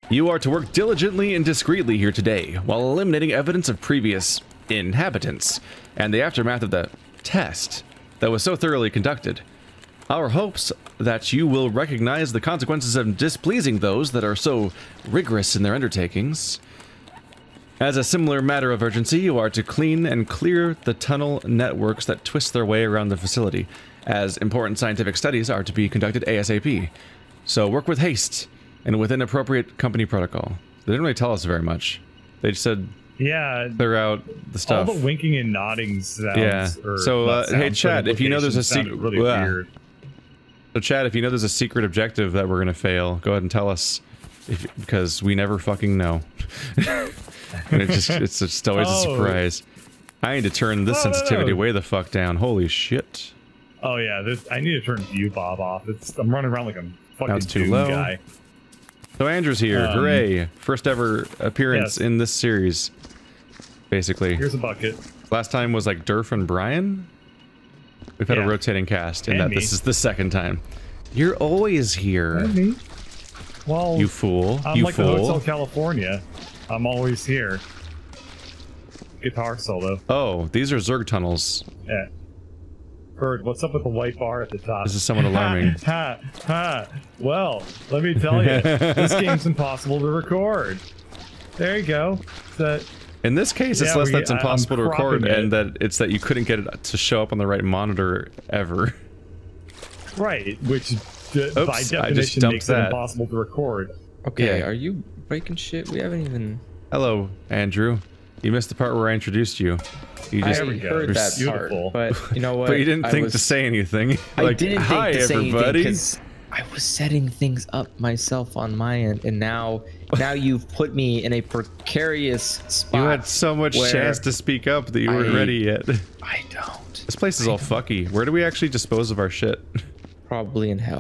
You are to work diligently and discreetly here today, while eliminating evidence of previous inhabitants and the aftermath of the test that was so thoroughly conducted. Our hopes that you will recognize the consequences of displeasing those that are so rigorous in their undertakings. As a similar matter of urgency, you are to clean and clear the tunnel networks that twist their way around the facility, as important scientific studies are to be conducted ASAP. So work with haste and within appropriate company protocol. They didn't really tell us very much. They just said, yeah, clear out the stuff. All the winking and nodding sounds. Yeah. So, hey, Chad, if you know there's a secret, really weird. So, Chad, if you know there's a secret objective that we're gonna fail, go ahead and tell us, because we never fucking know. And it's just always a surprise. I need to turn this sensitivity way the fuck down. Holy shit. Oh yeah, I need to turn view bob off. I'm running around like a fucking too low. guy. So Andrew's here, hooray! First ever appearance in this series, basically. Here's a bucket. Last time was like Durf and Brian. We've had a rotating cast, and this is the second time. You're always here. And me. Well, you fool. I'm like the Hotel California. I'm always here. Guitar solo. Oh, these are Zerg tunnels. Yeah. Bird, what's up with the white bar at the top? This is somewhat alarming. Well, let me tell you, this game's impossible to record. There you go. In this case, it's less that's impossible to record, and that it's that you couldn't get it to show up on the right monitor ever. Right, which by definition makes it impossible to record. Okay, are you breaking shit? We haven't even... Hello, Andrew. You missed the part where I introduced you. You just heard that part, but you know what? But you didn't think to say anything. I like, didn't hi, think to say everybody. anything because I was setting things up myself on my end, and now you've put me in a precarious spot. You had so much chance to speak up that you weren't ready yet. I don't. This place is all fucky. Where do we actually dispose of our shit? Probably in hell.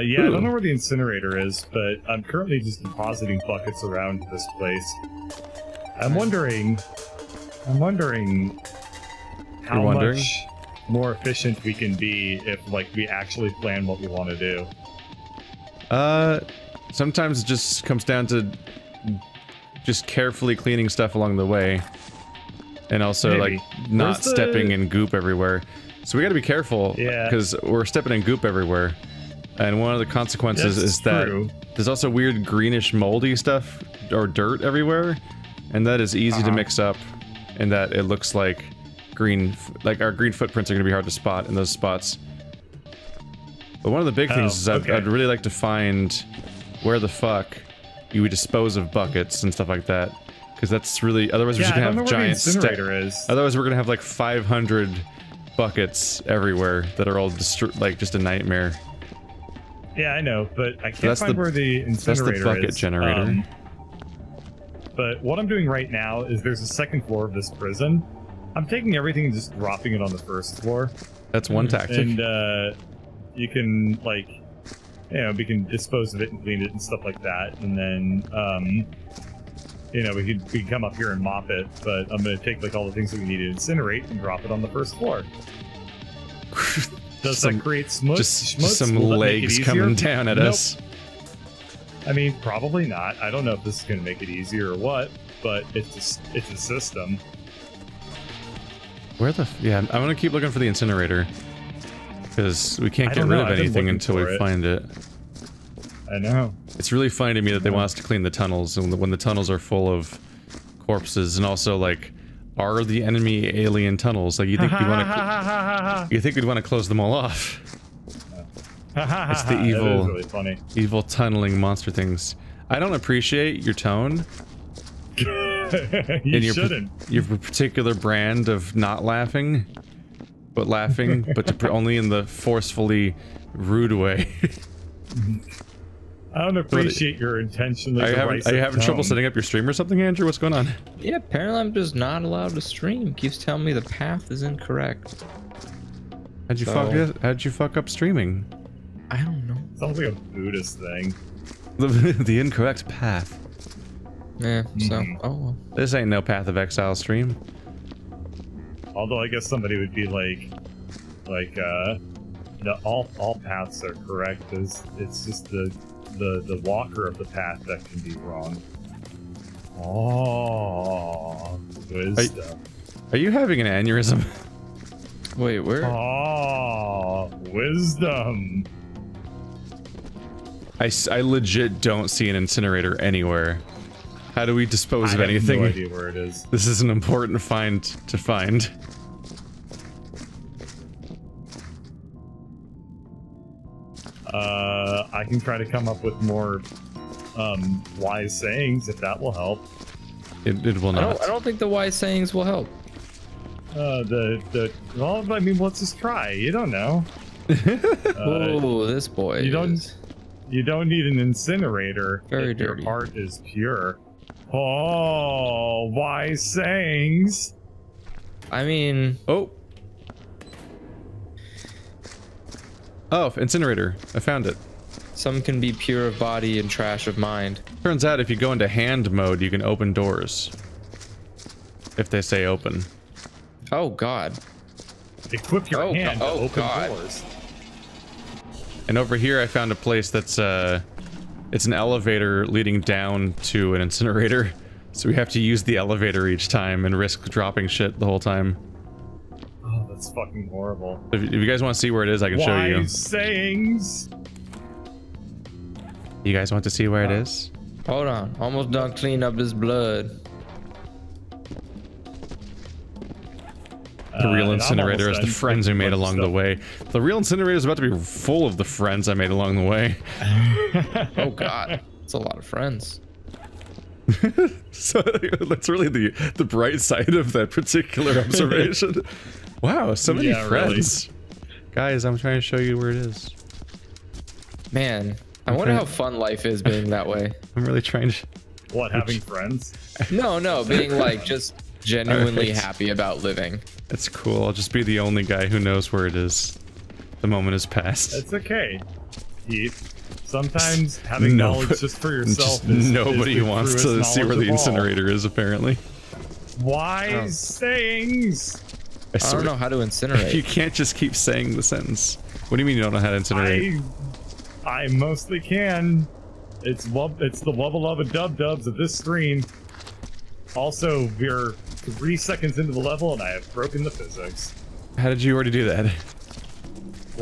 Yeah, I don't know where the incinerator is, but I'm currently just depositing buckets around this place. I'm wondering how much more efficient we can be if, like, we actually plan what we want to do. Sometimes it just comes down to just carefully cleaning stuff along the way. And also, like, not stepping in goop everywhere. So we gotta be careful, because we're stepping in goop everywhere. And one of the consequences is that there's also weird greenish moldy stuff, or dirt everywhere. And that is easy to mix up, in that it looks like our green footprints are gonna be hard to spot in those spots. But one of the big things is I'd really like to find where the fuck you would dispose of buckets and stuff like that. Because that's really, otherwise we're just gonna have giant otherwise we're gonna have like 500 buckets everywhere that are all like just a nightmare. Yeah, I know, but I can't find where the incinerator is. That's the bucket generator. But what I'm doing right now is there's a second floor of this prison. I'm taking everything and just dropping it on the first floor. That's one tactic. And you can, like, you know, we can dispose of it and clean it and stuff like that. And then, you know, we can come up here and mop it. But I'm going to take, like, all the things that we need to incinerate and drop it on the first floor. Does that create smush? Just some legs coming down at us. I mean, probably not. I don't know if this is going to make it easier or what, but it's a system. Where the... Yeah, I'm going to keep looking for the incinerator. Because we can't get rid of anything until we find it. I know. It's really funny to me that they want us to clean the tunnels, and when the tunnels are full of corpses, and also, like, are the enemy alien tunnels? Like, you think we'd want to... You think we'd want to close them all off? It's the evil, really funny. Evil tunneling monster things. I don't appreciate your tone. You shouldn't. Your particular brand of not laughing, but laughing, but only in the forcefully rude way. I don't appreciate your intentionally. Are you having trouble setting up your stream or something, Andrew? What's going on? Yeah, apparently I'm just not allowed to stream. Keeps telling me the path is incorrect. How'd you fuck up streaming? I don't know. Sounds like a Buddhist thing. The incorrect path. Yeah, so, oh well. This ain't no Path of Exile stream. Although I guess somebody would be like, all paths are correct. It's just the the walker of the path that can be wrong. Oh, wisdom. Are you having an aneurysm? Wait, where? Oh, wisdom. I legit don't see an incinerator anywhere. How do we dispose of anything? I have no idea where it is. This is an important find to find. I can try to come up with more wise sayings if that will help. It will not. I don't think the wise sayings will help. Well, I mean, let's just try. You don't know. Oh, this boy. You don't need an incinerator. Very if dirty. Your heart is pure. Oh, wise sayings. I mean, Oh, incinerator. I found it. some can be pure of body and trash of mind. Turns out if you go into hand mode, you can open doors. If they say open. Oh God. Equip your hand to open doors. And over here I found a place that's it's an elevator leading down to an incinerator. So we have to use the elevator each time and risk dropping shit the whole time. Oh, that's fucking horrible. If you guys want to see where it is, I can show you. Wise sayings. You guys want to see where it is? Hold on. Almost done cleaning up this blood. The real incinerator is the friends we made along the way. The real incinerator is about to be full of the friends I made along the way. Oh God. That's a lot of friends. So that's really the bright side of that particular observation. Wow, so many friends. Really. Guys, I'm trying to show you where it is. Man, I wonder how fun life is being that way. I'm really trying to... What, having friends? No, being like just genuinely happy about living. That's cool. I'll just be the only guy who knows where it is. The moment has passed. It's okay, Heath. Sometimes having knowledge just for yourself is nobody wants to see where the incinerator is, apparently. Wise sayings. I don't know how to incinerate. You can't just keep saying the sentence. What do you mean you don't know how to incinerate? I mostly can. It's the wubba lubba dub dubs of this stream. Also, we're 3 seconds into the level and I have broken the physics. How did you already do that?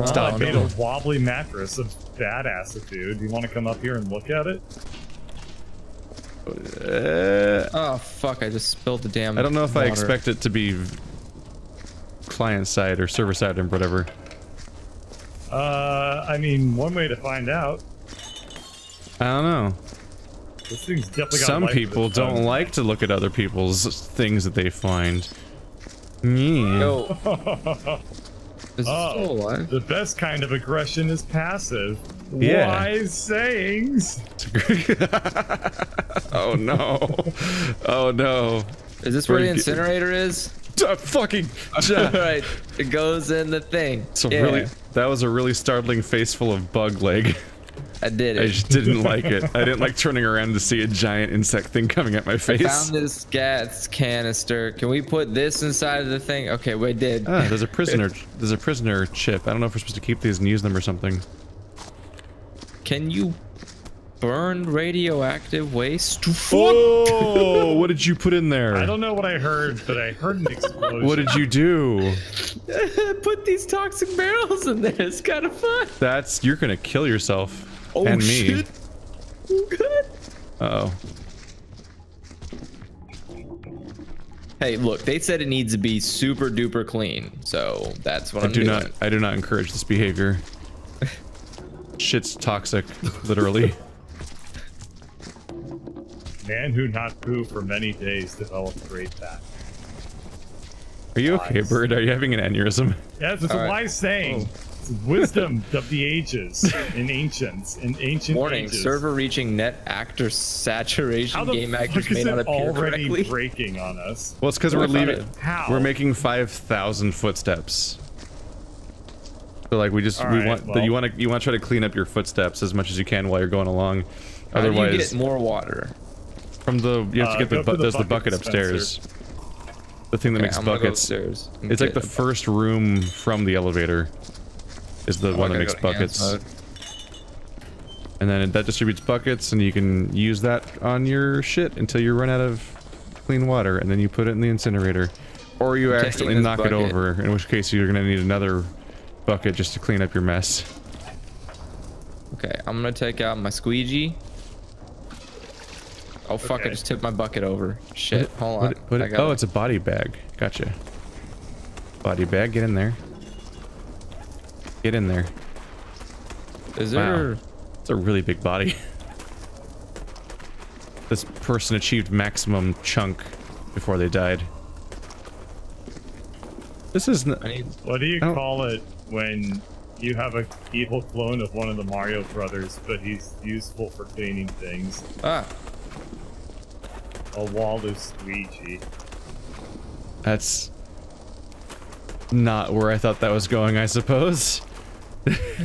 I made a wobbly mattress of badassitude. Do you want to come up here and look at it? Oh fuck, I just spilled the damn I don't know if water. I expect it to be client side or server side or whatever. I mean, one way to find out. I don't know. This thing's definitely got Some people don't like to look at other people's things that they find. Yo. Is it still alive? The best kind of aggression is passive. Yeah. Wise sayings. Oh no. Oh no. Is this where the incinerator is? Fucking. Right. It goes in the thing. So really, that was a really startling face full of bug leg. I did it. I just didn't like it. I didn't like turning around to see a giant insect thing coming at my face. I found this gas canister. Can we put this inside of the thing? Okay, we did. Ah, there's a prisoner. There's a prisoner chip. I don't know if we're supposed to keep these and use them or something. Can you burn radioactive waste? Oh, what did you put in there? I don't know what I heard, but I heard an explosion. What did you do? Put these toxic barrels in there. It's kind of fun. You're gonna kill yourself. Oh, and me. Shit. Good. Uh oh. Hey, look, they said it needs to be super duper clean, so that's what I'm doing. I do not encourage this behavior. Shit's toxic, literally. Man who not poo for many days developed great back. Are you okay, Bird? Are you having an aneurysm? Yes, it's a wise saying. It's wisdom of the ages in ancient Warning, ages. server reaching net actor saturation. How the game fuck actors is may not it appear already correctly. breaking on us? Well, it's because we're leaving. How? We're making 5,000 footsteps. So like you want to try to clean up your footsteps as much as you can while you're going along. Otherwise, how do you get more water? From you have to get there's the bucket upstairs. The thing that makes buckets. It's like the first room from the elevator is the one that makes buckets. And then that distributes buckets, and you can use that on your shit until you run out of clean water, and then you put it in the incinerator. Or you accidentally knock it over, in which case you're gonna need another bucket just to clean up your mess. Okay, I'm gonna take out my squeegee. Oh fuck, I just tipped my bucket over. Shit, hold on. Oh, it's a body bag. Gotcha. Body bag, get in there. Get in there. Is there... Wow. It's a really big body. This person achieved maximum chunk before they died. This is... What do you call it when you have a evil clone of one of the Mario brothers, but he's useful for cleaning things? Ah. A Waldo squeegee. That's not where I thought that was going, I suppose.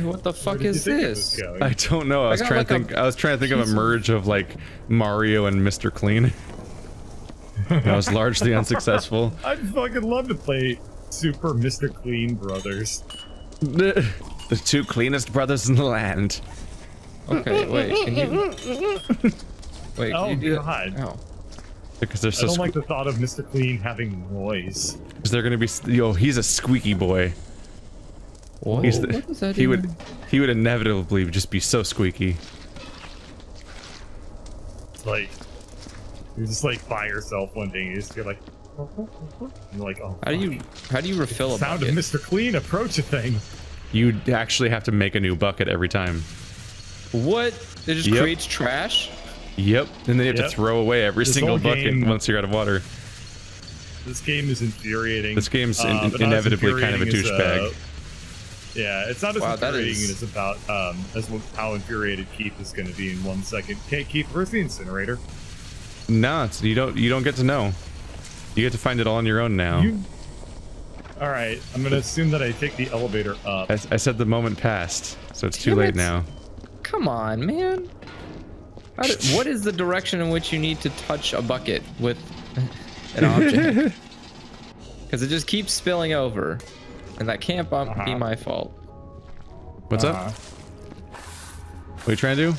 What the fuck is this? I don't know. I was trying to think of a merge of like Mario and Mr. Clean. I was largely unsuccessful. I'd fucking love to play Super Mr. Clean Brothers. The two cleanest brothers in the land. Okay, wait, can you... Wait, oh, can you do God. Oh. Because they're so I don't like the thought of Mr. Clean having noise. Because they're gonna be... Yo, he's a squeaky boy. Whoa, what does that he would inevitably just be so squeaky. It's like... You're just like by yourself one day, you just feel like... You're like, oh, how do you refill a sound bucket? of Mr. Clean approach a thing. You actually have to make a new bucket every time. What? It just creates trash? Yep, and then you have to throw away every single bucket once you're out of water. This game is infuriating. This game's inevitably kind of a douchebag. Yeah, it's not as infuriating as about how infuriated Keith is going to be in 1 second. Okay, Keith, where's the incinerator? No, you don't get to know. You get to find it all on your own now. All right, I'm going to assume that I take the elevator up. I said the moment passed, so it's too late now. Come on, man. What is the direction in which you need to touch a bucket with an object? Because it just keeps spilling over, and that can't be my fault. What's up? What are you trying to do?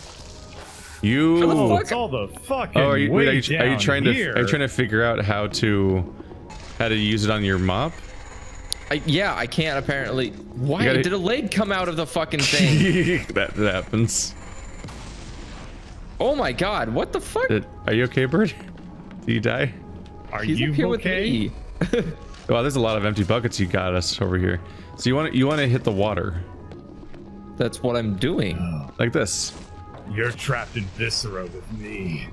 You. It's all the fucking. Oh, are you trying to figure out how to use it on your mop? Yeah, I can't apparently. Why did a leg come out of the fucking thing? that happens. Oh my God! What the fuck? Are you okay, Bird? Did you die? He's you up here okay? With me. Wow, there's a lot of empty buckets you got us over here. So you want to hit the water. That's what I'm doing. Like this. You're trapped in Viscera with me.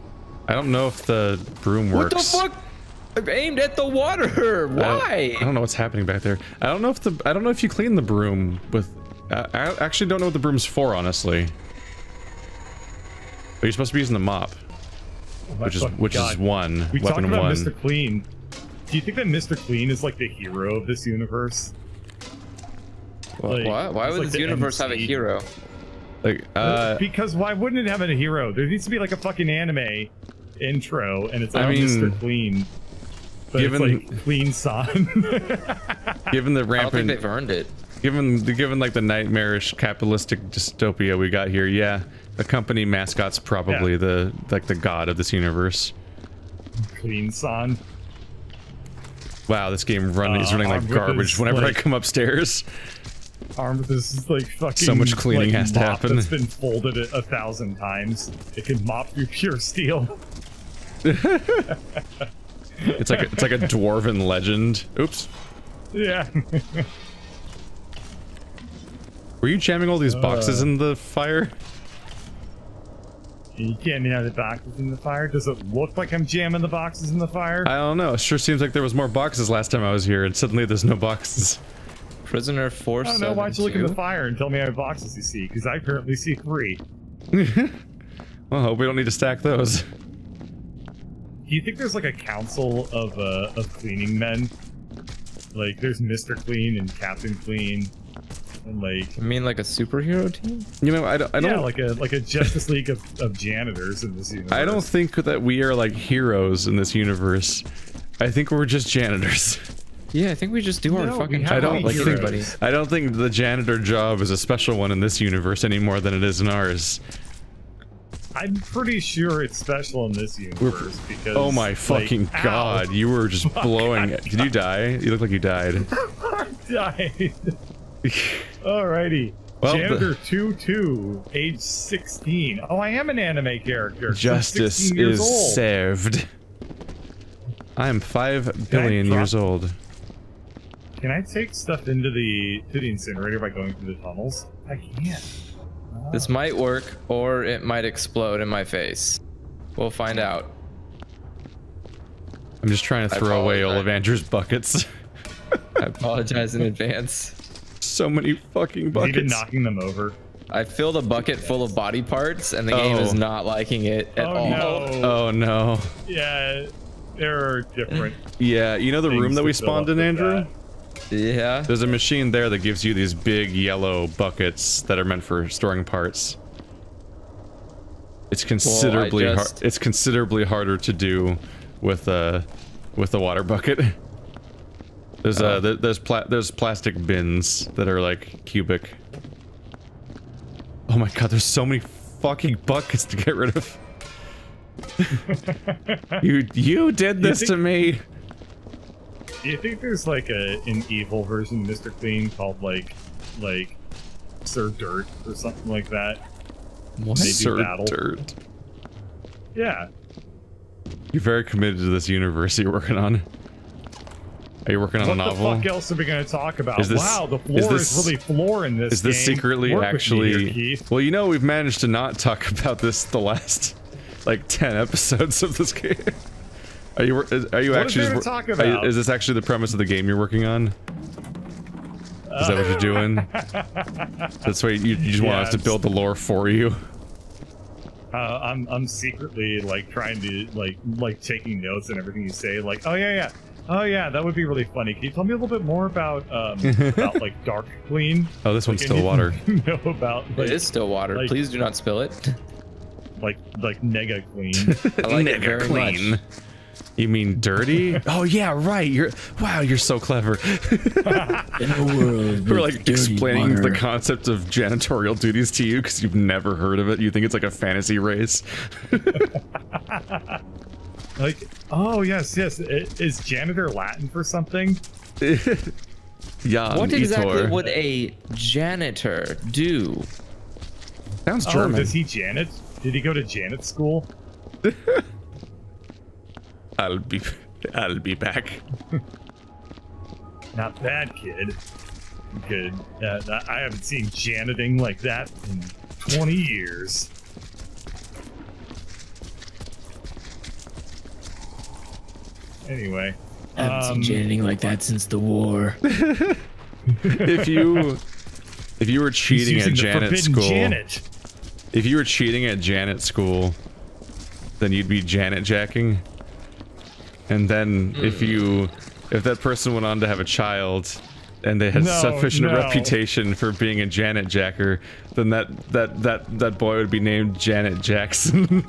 I don't know if the broom works. What the fuck? I've aimed at the water. Why? I don't know what's happening back there. I don't know if you clean the broom with. I actually don't know what the broom's for, honestly. But you're supposed to be using the mop, which is one we weapon talked about one. Mr. Clean. Do you think that Mr. Clean is like the hero of this universe? Like, what? Why would this universe have a hero? Like, because why wouldn't it have a hero? There needs to be like a fucking anime intro, and it's like Mr. Clean. But it's like Clean Son. Given the rampant, I don't think they've earned it. Given like the nightmarish capitalistic dystopia we got here, yeah, the company mascot's probably the god of this universe. Clean Son. Wow, this game is running like garbage whenever I come upstairs. Armed with this like fucking so much cleaning has to happen. That's been folded 1,000 times. It can mop through pure steel. It's like a dwarven legend. Oops. Yeah. Were you jamming all these boxes in the fire? You can't have the boxes in the fire. Does it look like I'm jamming the boxes in the fire? I don't know. It sure seems like there was more boxes last time I was here, and suddenly there's no boxes. Prisoner 472. I don't know. Why don't you look in the fire and tell me how many boxes you see? Because I currently see 3. Well, I hope we don't need to stack those. Do you think there's like a council of cleaning men? Like there's Mr. Clean and Captain Clean, and like. You mean like a superhero team? You know, I don't. Yeah, like a Justice League of janitors in this universe. I don't think that we are like heroes in this universe. I think we're just janitors. Yeah, I think we just do our fucking job. I don't think the janitor job is a special one in this universe any more than it is in ours. I'm pretty sure it's special in this universe because. Oh my fucking god! You were just blowing it. Did you die? You look like you died. I died. Alrighty. Well, Janitor 22, age 16. Oh, I am an anime character. Justice is served. I am 5 billion years old. Can I take stuff into the incinerator by going through the tunnels? I can't. Oh. This might work, or it might explode in my face. We'll find out. I'm just trying to throw away all of Andrew's buckets. I apologize in advance. So many fucking buckets. You've been knocking them over. I filled a bucket full of body parts, and the game is not liking it at all. No. Oh no. Yeah, there are different. Yeah, you know the room that we spawned in, Andrew? Yeah. There's a machine there that gives you these big yellow buckets that are meant for storing parts. It's considerably it's considerably harder to do with a water bucket. There's there's plastic bins that are like cubic. Oh my god, there's so many fucking buckets to get rid of. you did this to me. Do you think there's like an evil version of Mr. Clean called like Sir Dirt or something like that? What? Sir Dirt? Yeah. You're very committed to this universe you're working on. Are you working on a novel? What the fuck else are we going to talk about? Wow, the floor is really floor in this game. Is this secretly actually... Well, you know, we've managed to not talk about this the last, like, 10 episodes of this game. Are you actually... What talk about? Is this actually the premise of the game you're working on? Is that what you're doing? That's why you just want us to build the lore for you? I'm secretly, like, trying to, like taking notes and everything you say. Like, oh yeah, that would be really funny. Can you tell me a little bit more about like Dark Clean? Oh, this one's still water. Know about? Like, it is still water. Like, please do not spill it. Like Nega Clean. I like it very clean. much. You mean dirty? Oh yeah, right. You're so clever. In a world we're like explaining the concept of janitorial duties to you because you've never heard of it. You think it's like a fantasy race. Like, oh yes. Is janitor Latin for something? Yeah. What exactly would a janitor do? Sounds German. Oh, does he janit? Did he go to janit school? I'll be back. Not bad, kid. Good. I haven't seen janiting like that in 20 years. Anyway. I haven't seen janiting like that since the war. If you were cheating at Janet school, if you were cheating at Janet school, then you'd be Janet jacking. And then if that person went on to have a child and they had sufficient reputation for being a Janet jacker, then that boy would be named Janet Jackson.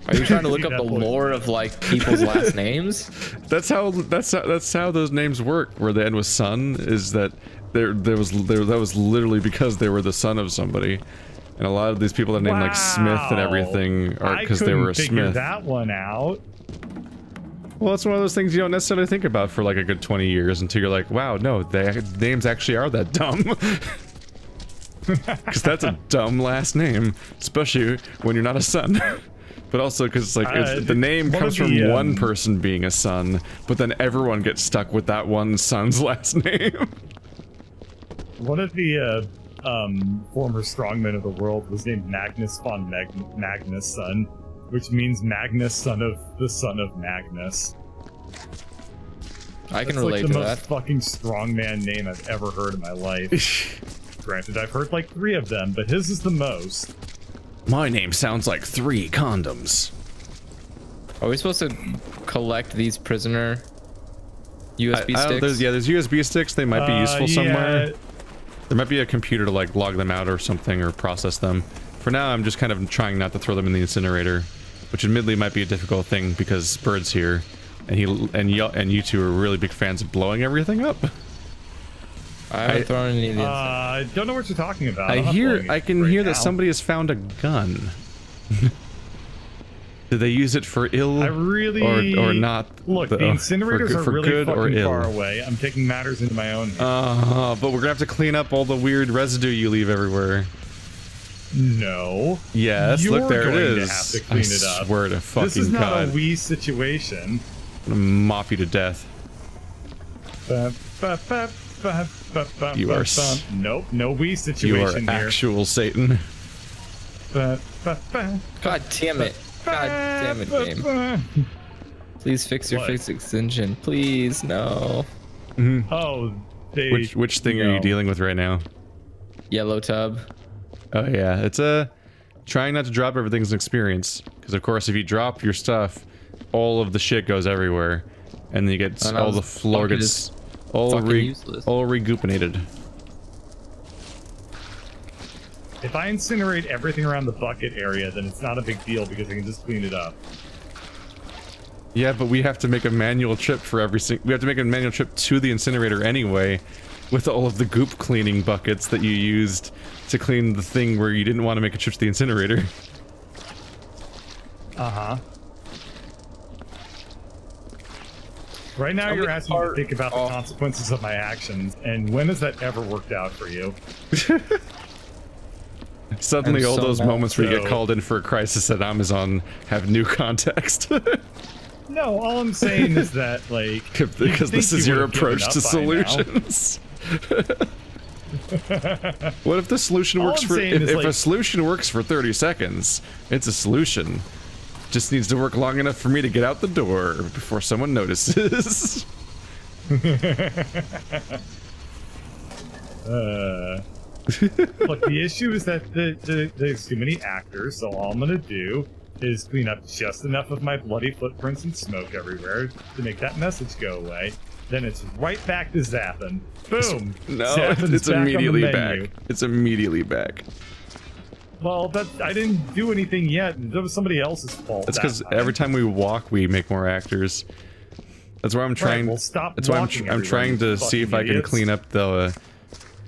Are you trying to look up the lore of like people's last names? That's how those names work. Where the end was son is that that was literally because they were the son of somebody. And a lot of these people that named like Smith and everything are because they were a Smith. Figure that one out. Well, it's one of those things you don't necessarily think about for like a good 20 years until you're like, wow, no, the names actually are that dumb. Because that's a dumb last name, especially when you're not a son. But also because like the name comes from one person being a son, but then everyone gets stuck with that one son's last name. One of the former strongmen of the world was named Magnus von Magnus son, which means Magnus son of Magnus. I can relate to that. That's like the most fucking strongman name I've ever heard in my life. Granted, I've heard like 3 of them, but his is the most. My name sounds like 3 condoms. Are we supposed to collect these prisoner USB sticks? There's USB sticks. They might be useful somewhere. There might be a computer to like log them out or something or process them. For now, I'm just kind of trying not to throw them in the incinerator, which admittedly might be a difficult thing because Bird's here, and you two are really big fans of blowing everything up. I haven't thrown any of these. I don't know what you're talking about. I can hear that somebody has found a gun. Did they use it for ill or not? Look, the incinerators are really fucking far away. I'm taking matters into my own hands. But we're gonna have to clean up all the weird residue you leave everywhere. No. Yes, look, there it is. To have to clean it up. I swear to fucking God. This is not a wee situation. I'm gonna mop you to death. You are... Nope, no wee situation here. You are actual Satan. God damn it. God damn it, game. Please fix your physics engine. Please, no. Oh, which thing are you dealing with right now? Yellow tub. Oh yeah, it's trying not to drop everything's an experience. Because of course if you drop your stuff, all of the shit goes everywhere. And then you get all the floor gets all regoopinated. If I incinerate everything around the bucket area, then it's not a big deal because I can just clean it up. Yeah, but we have to make a manual trip for every single... We have to make a manual trip to the incinerator anyway, with all of the goop cleaning buckets that you used to clean the thing where you didn't want to make a trip to the incinerator. Uh-huh. Right now you're asking me to think about the consequences of my actions, and when has that ever worked out for you? Suddenly all those moments where you get called in for a crisis at Amazon have new context. No, all I'm saying is that, like... because this is your approach to solutions. What if the solution works for... If a solution works for 30 seconds, it's a solution. Just needs to work long enough for me to get out the door before someone notices. Look, the issue is that there's too many actors, so all I'm gonna do is clean up just enough of my bloody footprints and smoke everywhere to make that message go away. Then it's right back to zapping. Boom! No, it's immediately back. It's immediately back. Well, I didn't do anything yet. That was somebody else's fault. That's because every time we walk, we make more actors. That's why I'm trying. Well, stop that's why I'm trying to see if I can clean up the.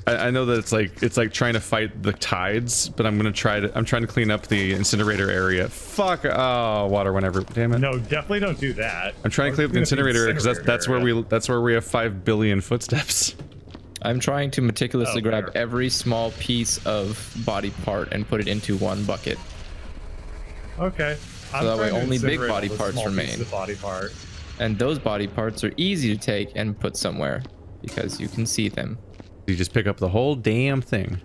I know that it's like trying to fight the tides, but I'm trying to clean up the incinerator area. Fuck! Oh, water went everywhere. Damn it! No, definitely don't do that. I'm trying to clean up the incinerator area because that's where we have 5 billion footsteps. I'm trying to meticulously grab every small piece of body part and put it into one bucket. Okay. So that way only big body parts remain. And those body parts are easy to take and put somewhere because you can see them. You just pick up the whole damn thing.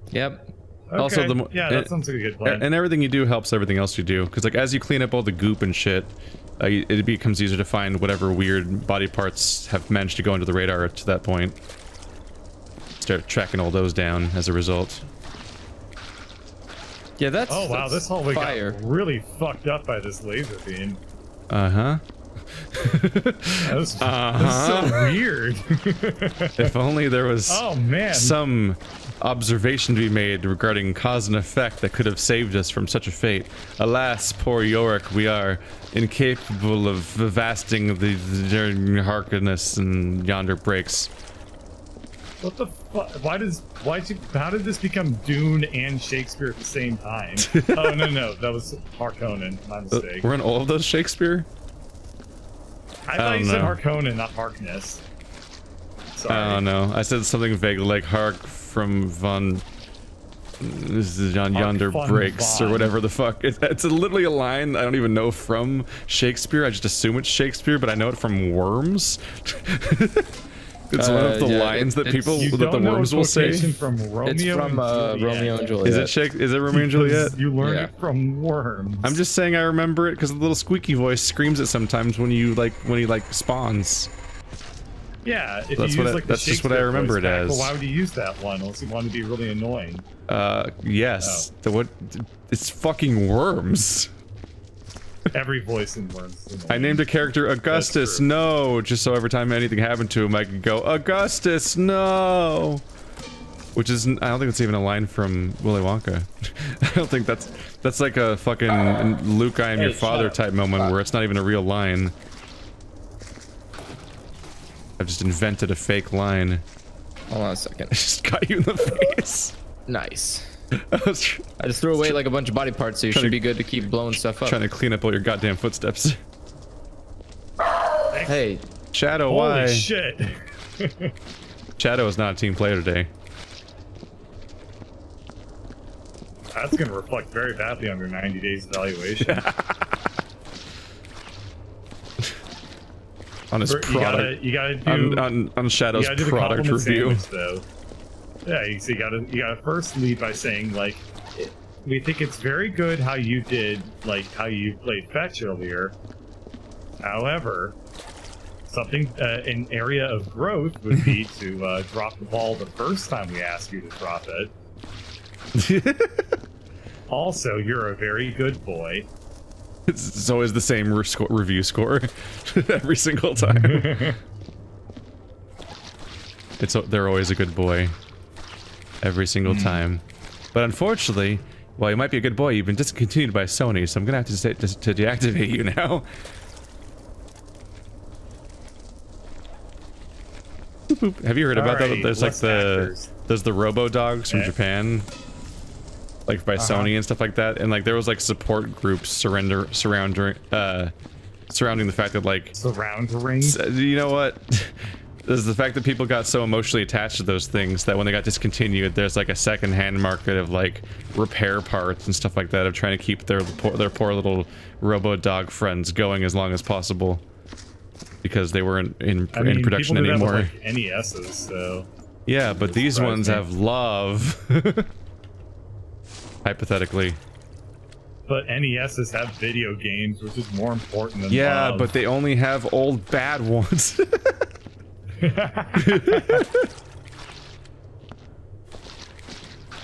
Yep. Okay. Also, that sounds like a good plan. And everything you do helps everything else you do. Because like as you clean up all the goop and shit, it becomes easier to find whatever weird body parts have managed to go into the radar to that point. Start tracking all those down as a result. Yeah, that's oh wow, this hallway got really fucked up by this laser beam. Uh-huh. That was so weird. If only there was some observation to be made regarding cause and effect that could have saved us from such a fate. Alas, poor Yorick, we are incapable of vasting the Harkness and yonder breaks. What the fuck? How did this become Dune and Shakespeare at the same time? Oh, no, that was Harkonnen, my mistake. We're in all of those Shakespeare? I thought you said Harkonnen, not Harkness. Sorry. I don't know. I said something vague like Hark from Von... This is yonder breaks, or whatever the fuck. It's literally a line I don't even know from Shakespeare. I just assume it's Shakespeare, but I know it from Worms. It's one of the lines that the worms will say. From Romeo Romeo and Juliet. Is it Romeo and Juliet? You learned it from Worms. I'm just saying I remember it because the little squeaky voice screams it sometimes when he spawns. Yeah, if that's just what I remember it as. Well, why would you use that one unless you wanted to be really annoying? Yes. It's fucking Worms. Every voice in Worms. I named a character Augustus, no, just so every time anything happened to him, I could go, Augustus, no! Which is, I don't think it's even a line from Willy Wonka. I don't think that's like a fucking Luke, I am your father type moment where it's not even a real line. I've just invented a fake line. Hold on a second. I just got you in the face. Nice. I just threw away like a bunch of body parts, so you should be good to keep blowing stuff up. Trying to clean up all your goddamn footsteps. Hey, Shadow, holy why? Shit. Shadow is not a team player today. That's going to reflect very badly on your 90 days evaluation. On his product. You gotta do on Shadow's product review. Though. Yeah, you gotta first lead by saying like, we think it's very good how you did, like how you played fetch earlier. However, something an area of growth would be to drop the ball the first time we ask you to drop it. Also, you're a very good boy. It's always the same review score every single time. They're always a good boy every single time. But unfortunately, while you might be a good boy, you've been discontinued by Sony, so I'm gonna have to deactivate you now. Have you heard about that? There's like there's the Robo Dogs from Japan, like by Sony and stuff like that, and like there was like support groups surrounding the fact that like you know what? There's the fact that people got so emotionally attached to those things that when they got discontinued, there's like a second-hand market of like repair parts and stuff like that of trying to keep their poor little Robo Dog friends going as long as possible. Because they weren't in production anymore. Like NESs, so yeah, but these ones have love. Hypothetically. But NESs have video games, which is more important than love. But they only have old bad ones.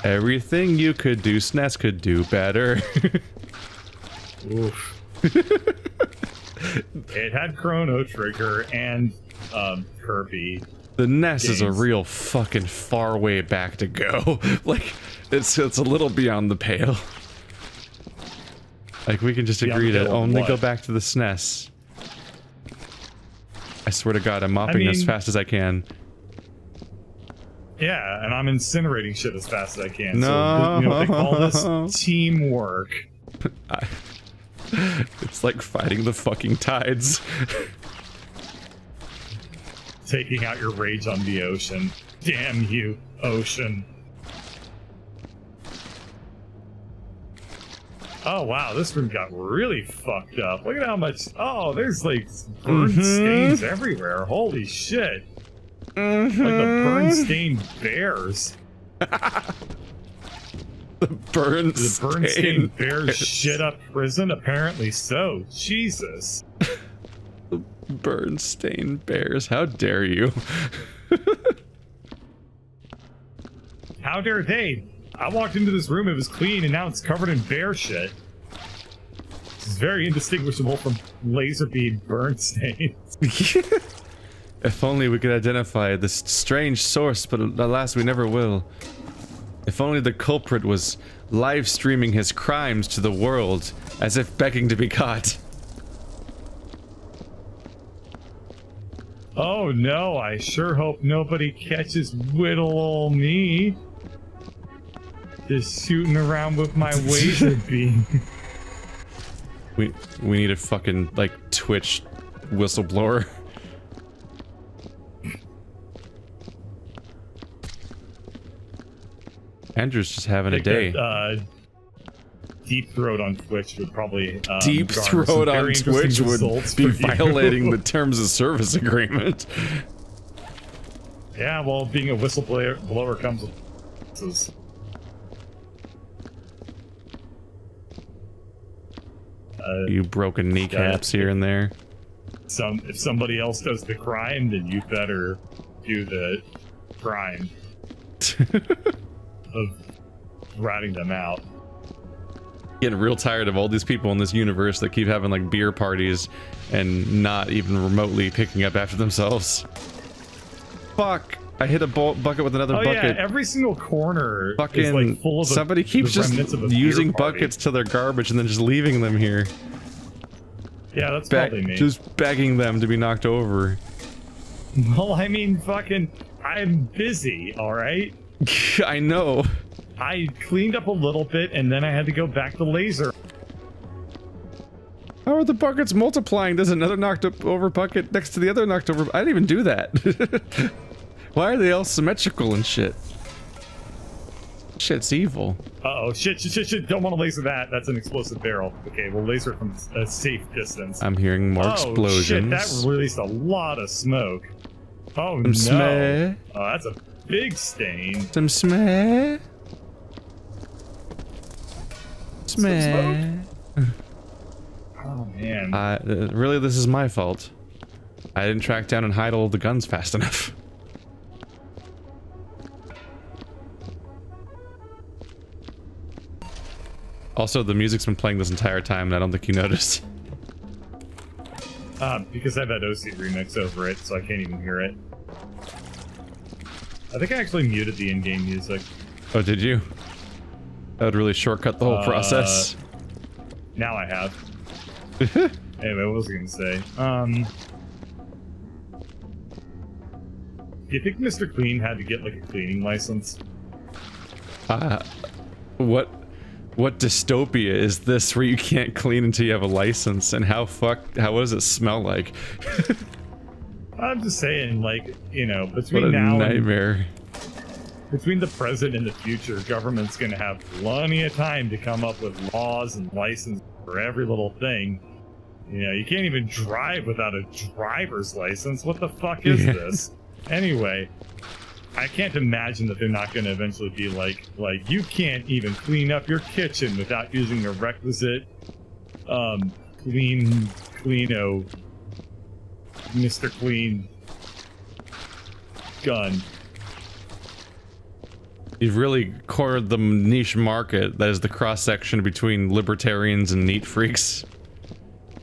Everything you could do, SNES could do better. Oof. It had Chrono Trigger and Kirby. The NES is a real fucking far way back to go. Like, it's a little beyond the pale. Like, we can just agree to only go back to the SNES. I swear to God, I'm mopping as fast as I can. Yeah, and I'm incinerating shit as fast as I can. No. So, you know, they call this teamwork. It's like fighting the fucking tides. Taking out your rage on the ocean. Damn you, ocean. Oh wow, this room got really fucked up. Look at how much... Oh, there's like burn stains everywhere. Holy shit. Like the burn stained bears. The burn stained bears shit up prison? Apparently so. Jesus. The burn stained bears. How dare you? How dare they? I walked into this room, it was clean, and now it's covered in bear shit. This is very indistinguishable from laser beam burn stains. If only we could identify this strange source, but alas, we never will. If only the culprit was live streaming his crimes to the world, as if begging to be caught. Oh no, I sure hope nobody catches little ol' me. Just shooting around with my laser beam. We need a fucking, like, Twitch whistleblower. Andrew's just having a day. Deep Throat on Twitch would probably Deep Throat on Twitch would be violating the terms of service agreement. Yeah, well, being a whistleblower comes with... you broken kneecaps here and there. If somebody else does the crime, then you better do the crime of ratting them out. Getting real tired of all these people in this universe that keep having like beer parties and not even remotely picking up after themselves. Fuck! I hit a bucket with another bucket. Yeah, every single corner fucking is like full of somebody keeps just using buckets to their garbage and then just leaving them here. Yeah, that's probably me. Just begging them to be knocked over. Well, I mean, fucking, I'm busy, alright? I know. I cleaned up a little bit, and then I had to go back to laser. How are the buckets multiplying? There's another knocked over bucket next to the other knocked over. I didn't even do that. Why are they all symmetrical and shit? Shit's evil. Uh-oh, shit. Don't want to laser that. That's an explosive barrel. Okay, we'll laser from a safe distance. I'm hearing more explosions. Shit, that released a lot of smoke. Oh, Some smeh. Oh, that's a big stain. Some smeh. Smeh. Oh, man. Really, this is my fault. I didn't track down and hide all the guns fast enough. Also, the music's been playing this entire time, and I don't think you noticed. Because I have that OC remix over it, so I can't even hear it. I think I actually muted the in-game music. Oh, did you? That would really shortcut the whole process. Now I have. Anyway, what was I gonna say? Do you think Mr. Clean had to get, like, a cleaning license? What dystopia is this where you can't clean until you have a license, and how does it smell like? I'm just saying, like, you know, between what a now nightmare. Between the present and the future, government's gonna have plenty of time to come up with laws and licenses for every little thing. You know, you can't even drive without a driver's license. What the fuck is this? Anyway, I can't imagine that they're not gonna eventually be like you can't even clean up your kitchen without using a requisite, cleano, Mr. Clean gun. You've really cornered the niche market that is the cross-section between libertarians and neat freaks.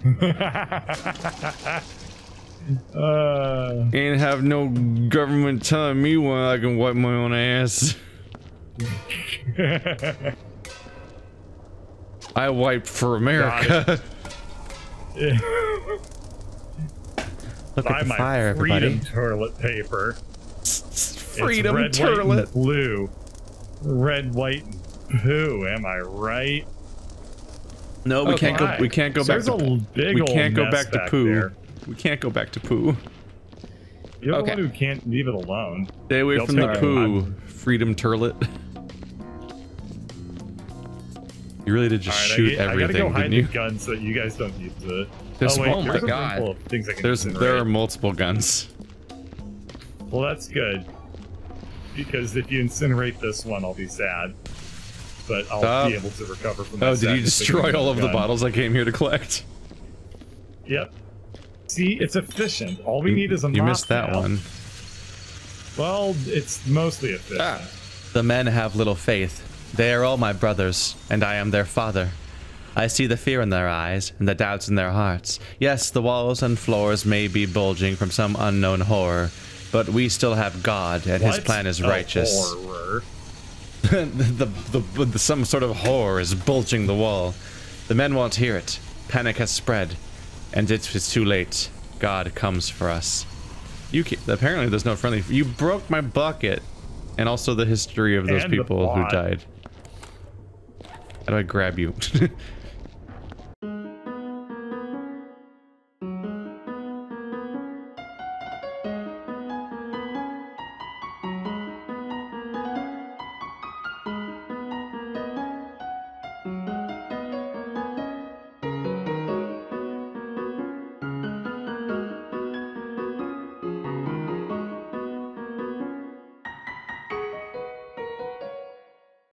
Ain't have no government telling me when I can wipe my own ass. I wipe for America. Look at the fire, everybody. Toilet paper. Freedom red, toilet. White, and blue. Red, white, and poo. Am I right? No, we can't go. We can't go back to. We can't go back to poo. There. We can't go back to poo. You're the one who can't leave it alone. Stay away from the poo, freedom turlet. You really did just shoot everything, I gotta go hide didn't you? the guns so that you guys don't use it. Oh my god! There are multiple guns. Well, that's good. Because if you incinerate this one, I'll be sad. But I'll be able to recover from that. Oh, did you destroy all of the bottles I came here to collect? Yep. See, it's efficient. All we need is a mop. You missed that one. Well, it's mostly efficient. The men have little faith. They are all my brothers, and I am their father. I see the fear in their eyes, and the doubts in their hearts. Yes, the walls and floors may be bulging from some unknown horror, but we still have God, and His plan is righteous. Horror? Some sort of horror is bulging the wall. The men won't hear it. Panic has spread, and it is too late. God comes for us. Apparently there's no friendly. You broke my bucket, and also the history of those people who died. How do I grab you?